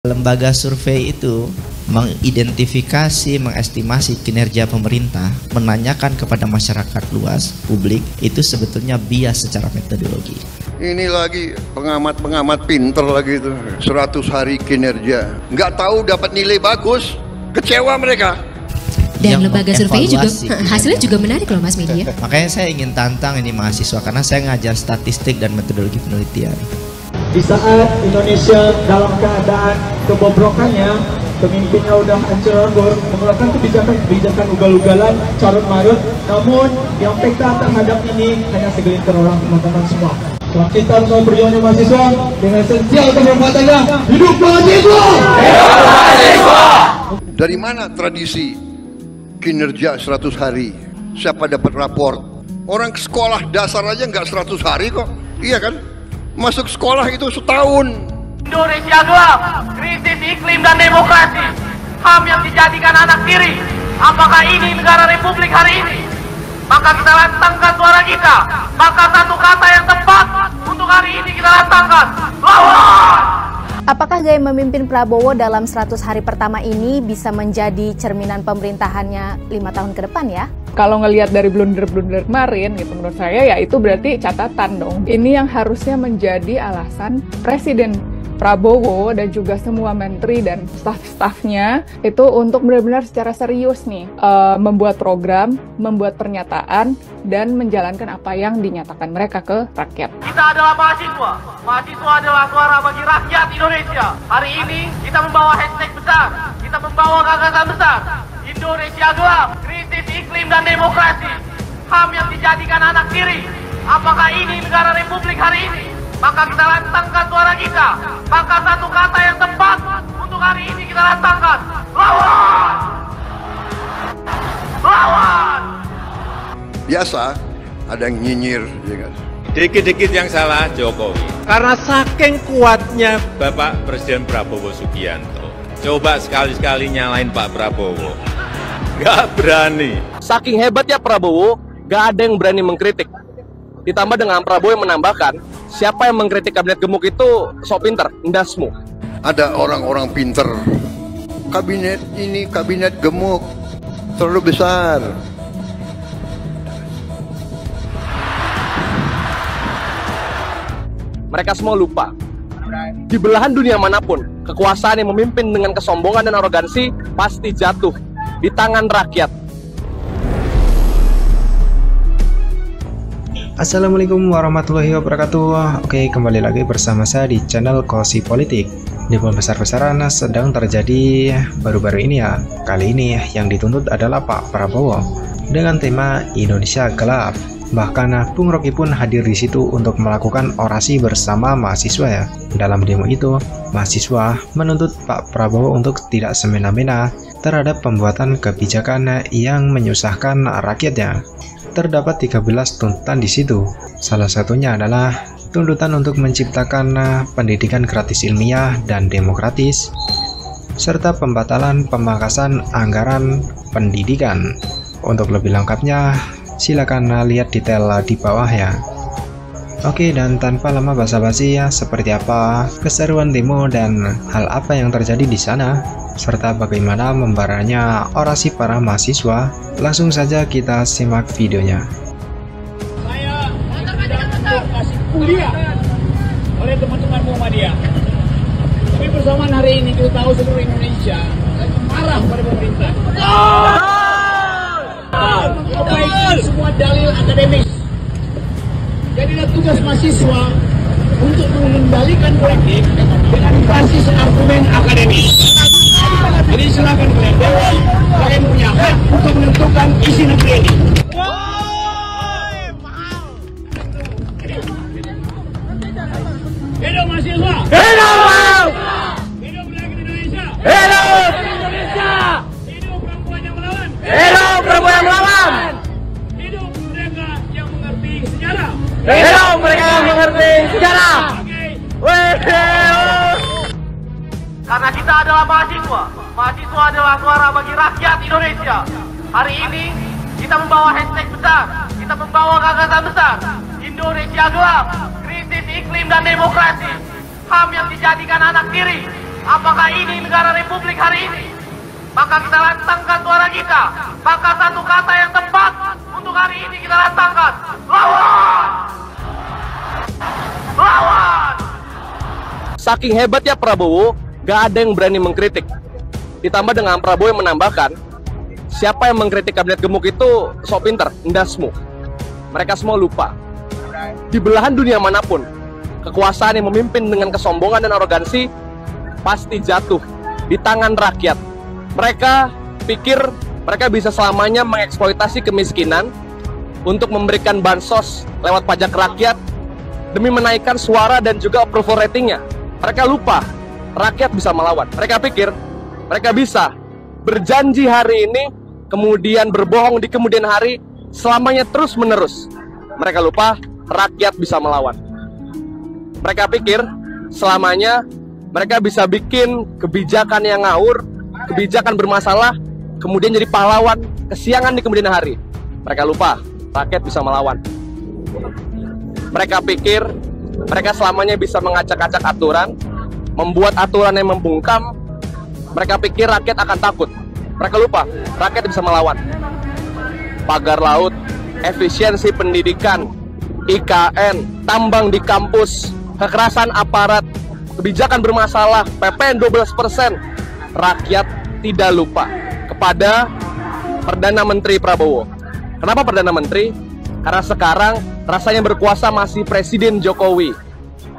Lembaga survei itu mengidentifikasi, mengestimasi kinerja pemerintah, menanyakan kepada masyarakat luas, publik, itu sebetulnya bias secara metodologi. Ini lagi pengamat-pengamat pinter lagi itu, 100 hari kinerja. Nggak tahu dapat nilai bagus, kecewa mereka. Dan lembaga survei juga, hasilnya juga menarik loh Mas Media. Makanya saya ingin tantang ini mahasiswa, karena saya ngajar statistik dan metodologi penelitian. Di saat Indonesia dalam keadaan kebobrokannya, pemimpinnya udah hancur-lebur, mengeluarkan kebijakan ugal-ugalan, carut-marut, namun yang peka terhadap ini hanya segelintir orang, teman-teman semua. Kita harus berjuang mahasiswa dengan esensial kebermanfaatnya. Hidup mahasiswa! Hidup mahasiswa! Dari mana tradisi kinerja 100 hari? Siapa dapat raport? Orang sekolah dasar aja nggak 100 hari kok, iya kan? Masuk sekolah itu setahun. Indonesia gelap, krisis iklim dan demokrasi, HAM yang dijadikan anak tiri. Apakah ini negara republik hari ini? Maka kita lantangkan suara kita. Maka satu kata yang tepat untuk hari ini kita lantangkan: lawan! Apakah gaya memimpin Prabowo dalam 100 hari pertama ini bisa menjadi cerminan pemerintahannya 5 tahun ke depan ya? Kalau ngelihat dari blunder-blunder kemarin, gitu menurut saya ya itu berarti catatan dong. Ini yang harusnya menjadi alasan Presiden Prabowo dan juga semua menteri dan staf-stafnya itu untuk benar-benar secara serius nih membuat program, membuat pernyataan, dan menjalankan apa yang dinyatakan mereka ke rakyat. Kita adalah mahasiswa. Mahasiswa adalah suara bagi rakyat Indonesia. Hari ini kita membawa hashtag besar, kita membawa gagasan besar. Indonesia gelap, krisis iklim dan demokrasi, HAM yang dijadikan anak tiri. Apakah ini negara republik hari ini? Maka kita lantangkan suara kita. Maka satu kata yang tepat untuk hari ini kita lantangkan: lawan! Lawan! Biasa ada yang nyinyir, ya kan? Dikit-dikit yang salah Jokowi. Karena saking kuatnya Bapak Presiden Prabowo Subianto. Coba sekali-sekali nyalain Pak Prabowo. Gak berani. Saking hebatnya Prabowo, gak ada yang berani mengkritik. Ditambah dengan Prabowo yang menambahkan, siapa yang mengkritik kabinet gemuk itu sok pinter, ndasmu. Ada orang-orang pinter. Kabinet ini kabinet gemuk, terlalu besar. Mereka semua lupa. Di belahan dunia manapun, kekuasaan yang memimpin dengan kesombongan dan arogansi pasti jatuh di tangan rakyat. Assalamualaikum warahmatullahi wabarakatuh. Oke, kembali lagi bersama saya di channel Kosi Politik. Demo besar-besaran sedang terjadi baru-baru ini ya. Kali ini yang dituntut adalah Pak Prabowo dengan tema Indonesia Gelap. Bahkan Bung Rocky pun hadir di situ untuk melakukan orasi bersama mahasiswa ya. Dalam demo itu, mahasiswa menuntut Pak Prabowo untuk tidak semena-mena terhadap pembuatan kebijakan yang menyusahkan rakyatnya. Terdapat 13 tuntutan di situ. Salah satunya adalah tuntutan untuk menciptakan pendidikan gratis ilmiah dan demokratis, serta pembatalan pemangkasan anggaran pendidikan. Untuk lebih lengkapnya, silakan lihat detail di bawah ya. Oke, dan tanpa lama basa-basi ya, seperti apa keseruan demo dan hal apa yang terjadi di sana, serta bagaimana membaranya orasi para mahasiswa, langsung saja kita simak videonya. Saya untuk kasih kuliah oleh teman-teman Muhammadiyah. Tapi bersamaan hari ini kita tahu seluruh Indonesia lagi marah pada pemerintah. Memperbaiki semua dalil akademis. Jadilah tugas mahasiswa untuk mengendalikan politik dengan basis argumen akademis. Jadi silakan kalian punya hak untuk menentukan isi negeri ini. Hidup mahasiswa! Hidup! Hidup rakyat Indonesia! Hidup Indonesia! Hidup perempuan yang melawan! Hidup perempuan yang melawan! Hidup mereka yang mengerti sejarah! Hidup mereka yang mengerti sejarah! Karena kita adalah mahasiswa. Mahasiswa adalah suara bagi rakyat Indonesia. Hari ini kita membawa hashtag besar, kita membawa gagasan besar. Indonesia gelap, krisis iklim dan demokrasi, HAM yang dijadikan anak tiri. Apakah ini negara republik hari ini? Maka kita lantangkan suara kita. Maka satu kata yang tepat untuk hari ini kita lantangkan. Lawan! Lawan! Saking hebatnya Prabowo, gak ada yang berani mengkritik. Ditambah dengan Prabowo yang menambahkan, siapa yang mengkritik kabinet gemuk itu sok pinter, ndasmu. Mereka semua lupa. Di belahan dunia manapun, kekuasaan yang memimpin dengan kesombongan dan arogansi pasti jatuh di tangan rakyat. Mereka pikir mereka bisa selamanya mengeksploitasi kemiskinan untuk memberikan bansos lewat pajak rakyat demi menaikkan suara dan juga approval ratingnya. Mereka lupa rakyat bisa melawan. Mereka pikir mereka bisa berjanji hari ini, kemudian berbohong di kemudian hari, selamanya terus menerus. Mereka lupa rakyat bisa melawan. Mereka pikir selamanya mereka bisa bikin kebijakan yang ngawur, kebijakan bermasalah, kemudian jadi pahlawan, kesiangan di kemudian hari. Mereka lupa rakyat bisa melawan. Mereka pikir mereka selamanya bisa mengacak-acak aturan, membuat aturan yang membungkam. Mereka pikir rakyat akan takut. Mereka lupa rakyat bisa melawan. Pagar laut, efisiensi pendidikan, IKN, tambang di kampus, kekerasan aparat, kebijakan bermasalah, PPN 12%. Rakyat tidak lupa kepada Perdana Menteri Prabowo. Kenapa Perdana Menteri? Karena sekarang rasanya berkuasa masih Presiden Jokowi.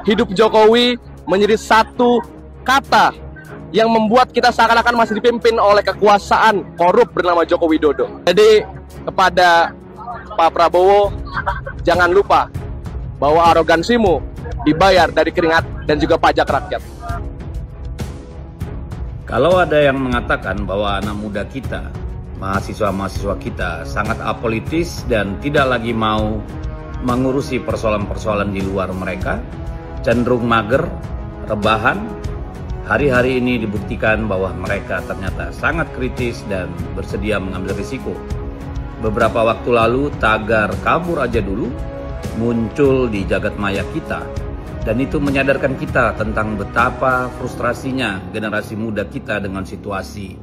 Hidup Jokowi menjadi satu kata yang membuat kita seakan-akan masih dipimpin oleh kekuasaan korup bernama Joko Widodo. Jadi kepada Pak Prabowo, jangan lupa bahwa arogansimu dibayar dari keringat dan juga pajak rakyat. Kalau ada yang mengatakan bahwa anak muda kita, mahasiswa-mahasiswa kita sangat apolitis dan tidak lagi mau mengurusi persoalan-persoalan di luar mereka, cenderung mager, rebahan, hari-hari ini dibuktikan bahwa mereka ternyata sangat kritis dan bersedia mengambil risiko. Beberapa waktu lalu tagar kabur aja dulu muncul di jagat maya kita, dan itu menyadarkan kita tentang betapa frustrasinya generasi muda kita dengan situasi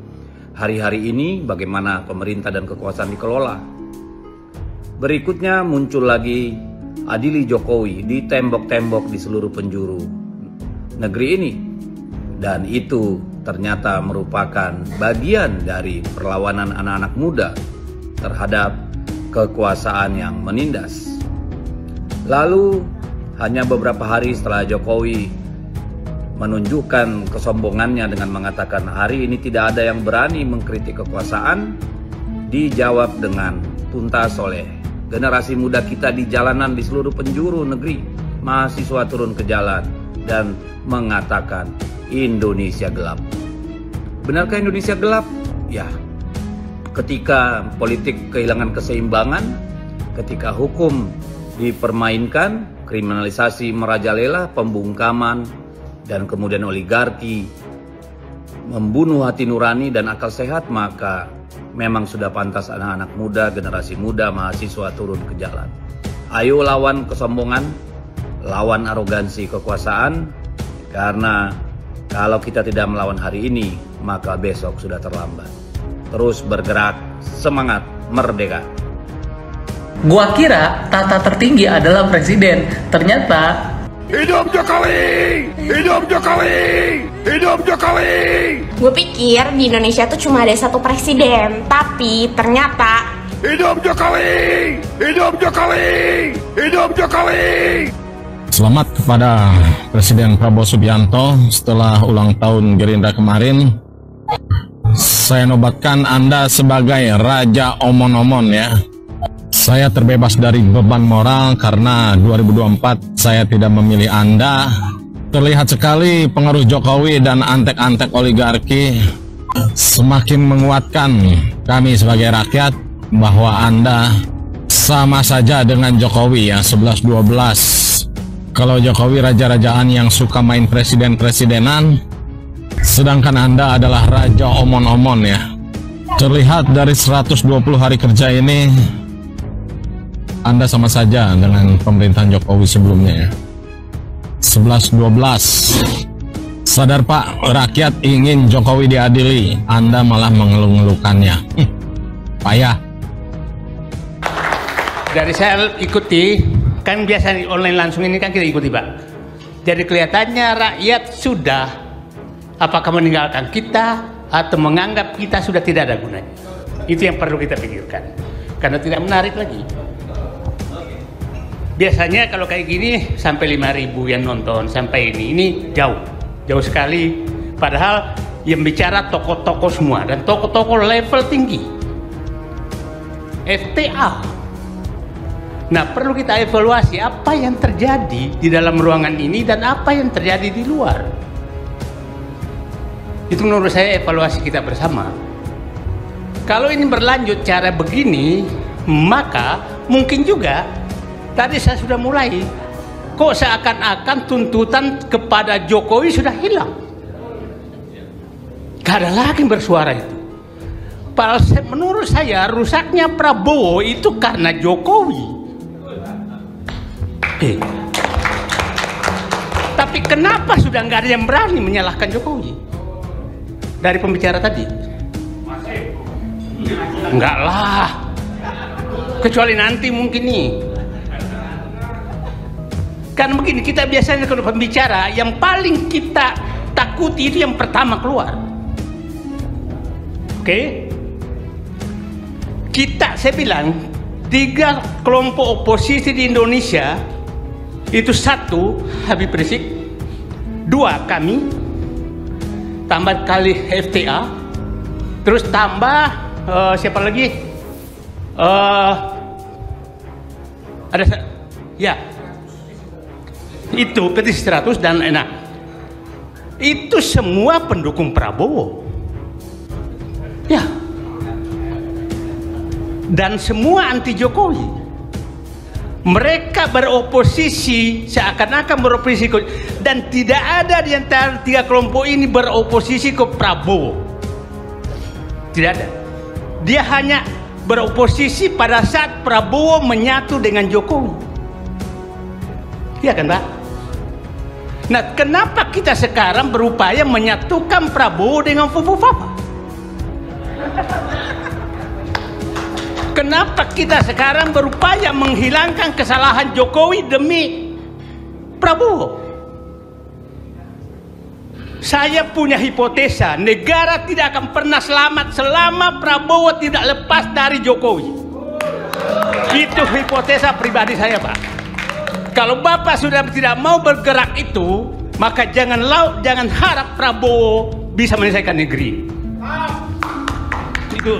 hari-hari ini, bagaimana pemerintah dan kekuasaan dikelola. Berikutnya muncul lagi adili Jokowi di tembok-tembok di seluruh penjuru negeri ini, dan itu ternyata merupakan bagian dari perlawanan anak-anak muda terhadap kekuasaan yang menindas. Lalu hanya beberapa hari setelah Jokowi menunjukkan kesombongannya dengan mengatakan hari ini tidak ada yang berani mengkritik kekuasaan, dijawab dengan tuntas oleh generasi muda kita di jalanan di seluruh penjuru negeri. Mahasiswa turun ke jalan dan mengatakan Indonesia gelap. Benarkah Indonesia gelap? Ya, ketika politik kehilangan keseimbangan, ketika hukum dipermainkan, kriminalisasi merajalela, pembungkaman, dan kemudian oligarki membunuh hati nurani dan akal sehat, maka memang sudah pantas anak-anak muda, generasi muda, mahasiswa turun ke jalan. Ayo lawan kesombongan, lawan arogansi kekuasaan, karena kalau kita tidak melawan hari ini, maka besok sudah terlambat. Terus bergerak, semangat, merdeka. Gua kira tata tertinggi adalah presiden, ternyata hidup Jokowi! Hidup Jokowi! Hidup Jokowi! Gue pikir di Indonesia tuh cuma ada satu presiden, tapi ternyata hidup Jokowi! Hidup Jokowi! Hidup Jokowi! Selamat kepada Presiden Prabowo Subianto setelah ulang tahun Gerindra kemarin. Saya nobatkan Anda sebagai Raja Omon-Omon ya. Saya terbebas dari beban moral karena 2024 saya tidak memilih Anda. Terlihat sekali pengaruh Jokowi dan antek-antek oligarki semakin menguatkan kami sebagai rakyat bahwa Anda sama saja dengan Jokowi ya, 11-12. Kalau Jokowi raja-rajaan yang suka main presiden-presidenan, sedangkan Anda adalah Raja Omon-Omon ya. Terlihat dari 120 hari kerja ini, Anda sama saja dengan pemerintahan Jokowi sebelumnya ya. 11-12. Sadar Pak, rakyat ingin Jokowi diadili, Anda malah mengeluh-ngeluhkannya. Payah. Dari saya ikuti, kan biasa di online langsung ini kan kita ikuti Pak. Jadi kelihatannya rakyat sudah apakah meninggalkan kita atau menganggap kita sudah tidak ada gunanya. Itu yang perlu kita pikirkan, karena tidak menarik lagi. Biasanya kalau kayak gini sampai 5.000 yang nonton, sampai ini jauh sekali. Padahal yang bicara tokoh-tokoh semua dan tokoh-tokoh level tinggi, FTA. Nah, perlu kita evaluasi apa yang terjadi di dalam ruangan ini dan apa yang terjadi di luar. Itu menurut saya evaluasi kita bersama. Kalau ini berlanjut cara begini, maka mungkin juga tadi saya sudah mulai, kok seakan-akan tuntutan kepada Jokowi sudah hilang. Gak ada lagi bersuara itu. Padahal menurut saya rusaknya Prabowo itu karena Jokowi. Tapi kenapa sudah nggak ada yang berani menyalahkan Jokowi? Dari pembicara tadi? Enggak lah. Kecuali nanti mungkin nih. Kan begini, kita biasanya kalau pembicara yang paling kita takuti itu yang pertama keluar. Oke? Saya bilang 3 kelompok oposisi di Indonesia itu 1 Habib Rizik, 2 kami, tambah kali FTA, terus tambah siapa lagi? Ada ya. Itu petisi 100 dan enak. Itu semua pendukung Prabowo. Ya. Dan semua anti Jokowi. Mereka beroposisi seakan-akan beroposisi dan tidak ada di antara 3 kelompok ini beroposisi ke Prabowo. Tidak ada. Dia hanya beroposisi pada saat Prabowo menyatu dengan Jokowi. Iya kan, Pak? Nah, kenapa kita sekarang berupaya menyatukan Prabowo dengan Fufufafa? Kenapa kita sekarang berupaya menghilangkan kesalahan Jokowi demi Prabowo? Saya punya hipotesa, negara tidak akan pernah selamat selama Prabowo tidak lepas dari Jokowi. Itu hipotesa pribadi saya, Pak. Kalau Bapak sudah tidak mau bergerak itu, maka jangan harap Prabowo bisa menyelesaikan negeri. Itu,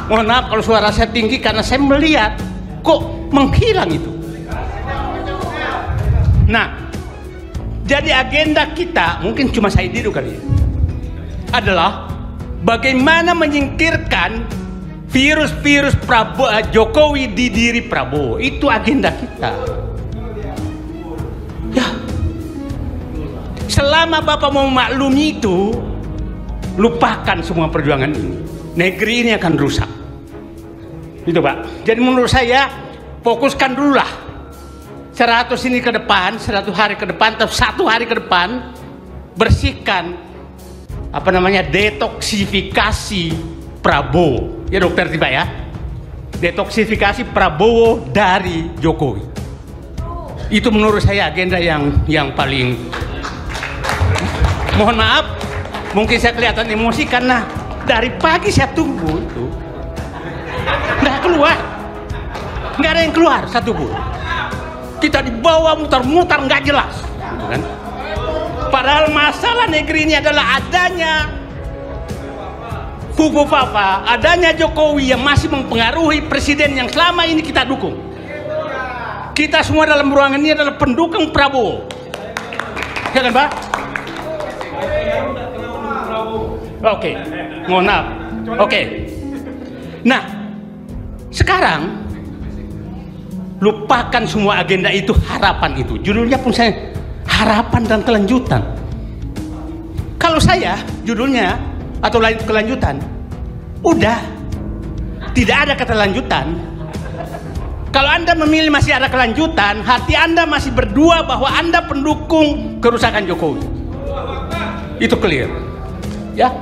mohon maaf kalau suara saya tinggi karena saya melihat kok menghilang itu. Nah, jadi agenda kita, mungkin cuma saya dulu kali ya, adalah bagaimana menyingkirkan virus-virus Jokowi di diri Prabowo. Itu agenda kita. Ya, selama Bapak mau maklumi itu, lupakan semua perjuangan ini. Negeri ini akan rusak. Itu, Pak. Jadi menurut saya, fokuskan dululah 100 ini ke depan, 100 hari ke depan, atau 1 hari ke depan, bersihkan detoksifikasi Prabowo. Ya dokter tiba ya. Detoksifikasi Prabowo dari Jokowi. Itu menurut saya agenda yang paling. Mohon maaf, mungkin saya kelihatan emosi karena dari pagi saya tunggu itu. Nggak keluar. Nggak ada yang keluar satupun. Kita dibawa muter-muter nggak jelas, gitu kan? Padahal masalah negeri ini adalah adanya Fufufafa, adanya Jokowi yang masih mempengaruhi presiden yang selama ini kita dukung. Kita semua dalam ruangan ini adalah pendukung Prabowo, ya kan, Pak? Oke, mohon maaf. Oke. Nah, sekarang lupakan semua agenda itu, harapan itu. Judulnya pun saya harapan dan kelanjutan. Kalau saya judulnya atau lain kelanjutan, udah tidak ada kata lanjutan. Kalau Anda memilih masih ada kelanjutan, hati Anda masih berdua bahwa Anda pendukung kerusakan Jokowi. Itu clear. Ya,